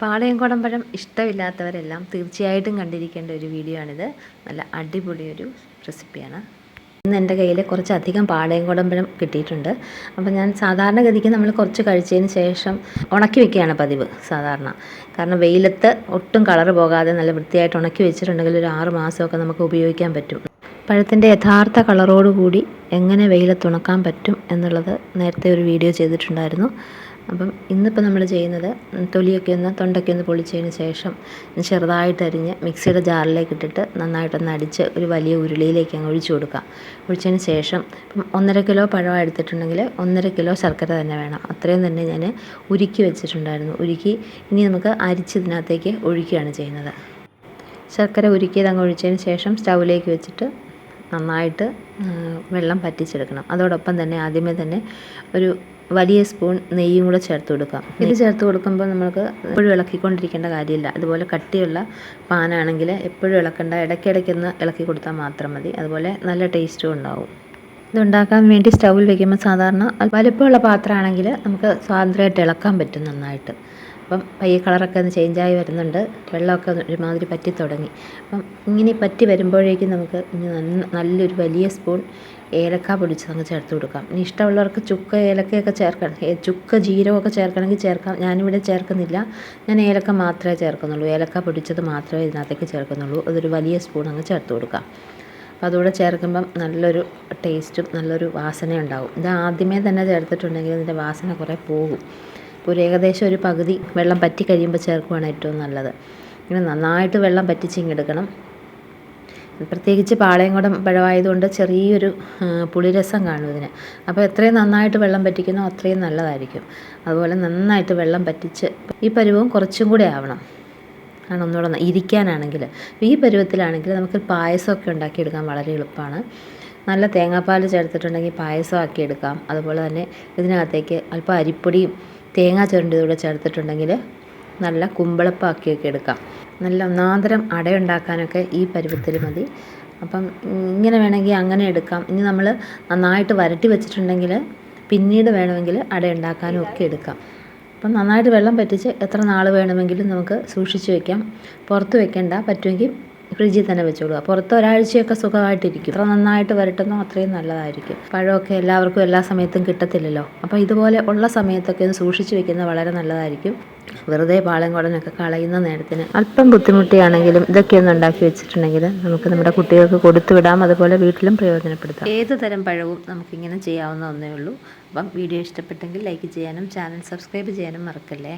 പാളയംകോടൻ പഴം ഇഷ്ടമില്ലാത്തവരെല്ലാം തീർച്ചയായിട്ടും കണ്ടിരിക്കേണ്ട ഒരു വീഡിയോ ആണിത്. നല്ല അടിപൊളി ഒരു റെസിപ്പിയാണ്. ഇന്ന് എൻ്റെ കയ്യിൽ കുറച്ചധികം പാളയംകോടൻ പഴം കിട്ടിയിട്ടുണ്ട്. അപ്പോൾ ഞാൻ സാധാരണഗതിക്ക് നമ്മൾ കുറച്ച് കഴിച്ചതിന് ശേഷം ഉണക്കി വെക്കുകയാണ് പതിവ് സാധാരണ. കാരണം വെയിലത്ത് ഒട്ടും കളറ് പോകാതെ നല്ല വൃത്തിയായിട്ട് ഉണക്കി വെച്ചിട്ടുണ്ടെങ്കിൽ ഒരു 6 മാസമൊക്കെ നമുക്ക് ഉപയോഗിക്കാൻ പറ്റും. പഴത്തിൻ്റെ യഥാർത്ഥ കളറോടുകൂടി എങ്ങനെ വെയിലത്ത് ഉണക്കാൻ പറ്റും എന്നുള്ളത് നേരത്തെ ഒരു വീഡിയോ ചെയ്തിട്ടുണ്ടായിരുന്നു. അപ്പം ഇന്നിപ്പോൾ നമ്മൾ ചെയ്യുന്നത് തൊണ്ടൊക്കെ ഒന്ന് പൊളിച്ചതിന് ശേഷം ചെറുതായിട്ട് അരിഞ്ഞ് മിക്സിയുടെ ജാറിലേക്ക് ഇട്ടിട്ട് നന്നായിട്ടൊന്ന് അടിച്ച് ഒരു വലിയ ഉരുളിയിലേക്ക് അങ്ങ് ഒഴിച്ചു കൊടുക്കാം. ഒഴിച്ചതിന് ശേഷം ഇപ്പം 1.5 കിലോ പഴം എടുത്തിട്ടുണ്ടെങ്കിൽ 1.5 കിലോ ശർക്കര തന്നെ വേണം. അത്രയും തന്നെ ഞാൻ ഉരുക്കി വെച്ചിട്ടുണ്ടായിരുന്നു. ഉരുക്കി ഇനി നമുക്ക് അരിച്ചതിനകത്തേക്ക് ഒഴിക്കുകയാണ് ചെയ്യുന്നത്. ശർക്കര ഉരുക്കിയത് അങ്ങ് ഒഴിച്ചതിന് ശേഷം സ്റ്റൗവിലേക്ക് വെച്ചിട്ട് നന്നായിട്ട് വെള്ളം പറ്റിച്ചെടുക്കണം. അതോടൊപ്പം തന്നെ ആദ്യമേ തന്നെ ഒരു വലിയ സ്പൂൺ നെയ്യും കൂടെ ചേർത്ത് കൊടുക്കാം. ഇത് ചേർത്ത് കൊടുക്കുമ്പോൾ നമുക്ക് എപ്പോഴും ഇളക്കിക്കൊണ്ടിരിക്കേണ്ട കാര്യമില്ല. അതുപോലെ കട്ടിയുള്ള പാനാണെങ്കിൽ എപ്പോഴും ഇളക്കേണ്ട, ഇടയ്ക്കിടയ്ക്കൊന്ന് ഇളക്കി കൊടുത്താൽ മാത്രം മതി. അതുപോലെ നല്ല ടേസ്റ്റും ഉണ്ടാവും. ഇതുണ്ടാക്കാൻ വേണ്ടി സ്റ്റൗവിൽ വയ്ക്കുമ്പോൾ സാധാരണ വലിപ്പമുള്ള പാത്രമാണെങ്കിൽ നമുക്ക് സ്വാതന്ത്ര്യമായിട്ട് ഇളക്കാൻ പറ്റും നന്നായിട്ട്. അപ്പം പയ്യെ കളറൊക്കെ ഒന്ന് ചേഞ്ചായി വരുന്നുണ്ട്. വെള്ളമൊക്കെ ഒരുമാതിരി പറ്റി തുടങ്ങി. അപ്പം ഇങ്ങനെ പറ്റി വരുമ്പോഴേക്കും നമുക്ക് നല്ലൊരു വലിയ സ്പൂൺ ഏലക്ക പൊടിച്ച് നമുക്ക് ചേർത്ത് കൊടുക്കാം. ഇനി ഇഷ്ടമുള്ളവർക്ക് ചുക്ക് ഏലക്കയൊക്കെ ചേർക്കണം, ചുക്ക് ജീരകമൊക്കെ ചേർക്കണമെങ്കിൽ ചേർക്കാം. ഞാനിവിടെ ചേർക്കുന്നില്ല. ഞാൻ ഏലക്ക മാത്രമേ ചേർക്കുന്നുള്ളൂ. ഏലക്ക പൊടിച്ചത് മാത്രമേ ഇതിനകത്തേക്ക് ചേർക്കുന്നുള്ളൂ. അതൊരു വലിയ സ്പൂൺ അങ്ങ് ചേർത്ത് കൊടുക്കാം. അപ്പോൾ അതുകൂടെ ചേർക്കുമ്പം നല്ലൊരു ടേസ്റ്റും നല്ലൊരു വാസനയും ഉണ്ടാവും. ഇത് ആദ്യമേ തന്നെ ചേർത്തിട്ടുണ്ടെങ്കിൽ ഇതിൻ്റെ വാസന കുറേ പോകും. ഒരു ഏകദേശം ഒരു പകുതി വെള്ളം പറ്റി കഴിയുമ്പോൾ ചേർക്കുവാണ് ഏറ്റവും നല്ലത്. ഇങ്ങനെ നന്നായിട്ട് വെള്ളം പറ്റിച്ചിങ്ങെടുക്കണം. പ്രത്യേകിച്ച് പാളയംകോടൻ പഴമായതുകൊണ്ട് ചെറിയൊരു പുളിരസം കാണും ഇതിന്. അപ്പോൾ എത്രയും നന്നായിട്ട് വെള്ളം പറ്റിക്കുന്നോ അത്രയും നല്ലതായിരിക്കും. അതുപോലെ നന്നായിട്ട് വെള്ളം പറ്റിച്ച് ഈ പരുവവും കുറച്ചും കൂടെ ആവണം. കാരണം ഒന്നുകൂടെ ഇരിക്കാനാണെങ്കിൽ ഈ പരുവത്തിലാണെങ്കിൽ നമുക്ക് പായസമൊക്കെ ഉണ്ടാക്കിയെടുക്കാൻ വളരെ എളുപ്പമാണ്. നല്ല തേങ്ങാപ്പാൽ ചേർത്തിട്ടുണ്ടെങ്കിൽ പായസം ആക്കിയെടുക്കാം. അതുപോലെ തന്നെ ഇതിനകത്തേക്ക് അല്പം അരിപ്പൊടിയും തേങ്ങ ചുരണ്ടിയതൂടെ ചേർത്തിട്ടുണ്ടെങ്കിൽ നല്ല കുമ്പളപ്പാക്കിയൊക്കെ എടുക്കാം. നല്ല ഒന്നാന്തരം അടയുണ്ടാക്കാനൊക്കെ ഈ പരുവത്തിൽ മതി. അപ്പം ഇങ്ങനെ വേണമെങ്കിൽ അങ്ങനെ എടുക്കാം. ഇനി നമ്മൾ നന്നായിട്ട് വരട്ടി വെച്ചിട്ടുണ്ടെങ്കിൽ പിന്നീട് വേണമെങ്കിൽ അട ഉണ്ടാക്കാനും ഒക്കെ എടുക്കാം. അപ്പം നന്നായിട്ട് വെള്ളം പറ്റിച്ച് എത്ര നാൾ വേണമെങ്കിലും നമുക്ക് സൂക്ഷിച്ച് വയ്ക്കാം. പുറത്ത് വെക്കേണ്ട, പറ്റുമെങ്കിൽ ഫ്രിഡ്ജിൽ തന്നെ വെച്ചോളുക. പുറത്ത് ഒരാഴ്ചയൊക്കെ സുഖമായിട്ടിരിക്കും. എത്ര നന്നായിട്ട് വരട്ടുന്നോ അത്രയും നല്ലതായിരിക്കും. പഴമൊക്കെ എല്ലാവർക്കും എല്ലാ സമയത്തും കിട്ടത്തില്ലല്ലോ. അപ്പോൾ ഇതുപോലെ ഉള്ള സമയത്തൊക്കെ ഒന്ന് സൂക്ഷിച്ച് വെക്കുന്നത് വളരെ നല്ലതായിരിക്കും. വെറുതെ പാളയംകോടനൊക്കെ കളയുന്ന നേരത്തിന് അല്പം ബുദ്ധിമുട്ടിയാണെങ്കിലും ഇതൊക്കെ ഒന്ന് ഉണ്ടാക്കി വെച്ചിട്ടുണ്ടെങ്കിൽ നമുക്ക് നമ്മുടെ കുട്ടികൾക്ക് കൊടുത്തു വിടാം. അതുപോലെ വീട്ടിലും പ്രയോജനപ്പെടുത്താം. ഏത് തരം പഴവും നമുക്കിങ്ങനെ ചെയ്യാവുന്ന ഒന്നേ ഉള്ളൂ. അപ്പം വീഡിയോ ഇഷ്ടപ്പെട്ടെങ്കിൽ ലൈക്ക് ചെയ്യാനും ചാനൽ സബ്സ്ക്രൈബ് ചെയ്യാനും മറക്കല്ലേ.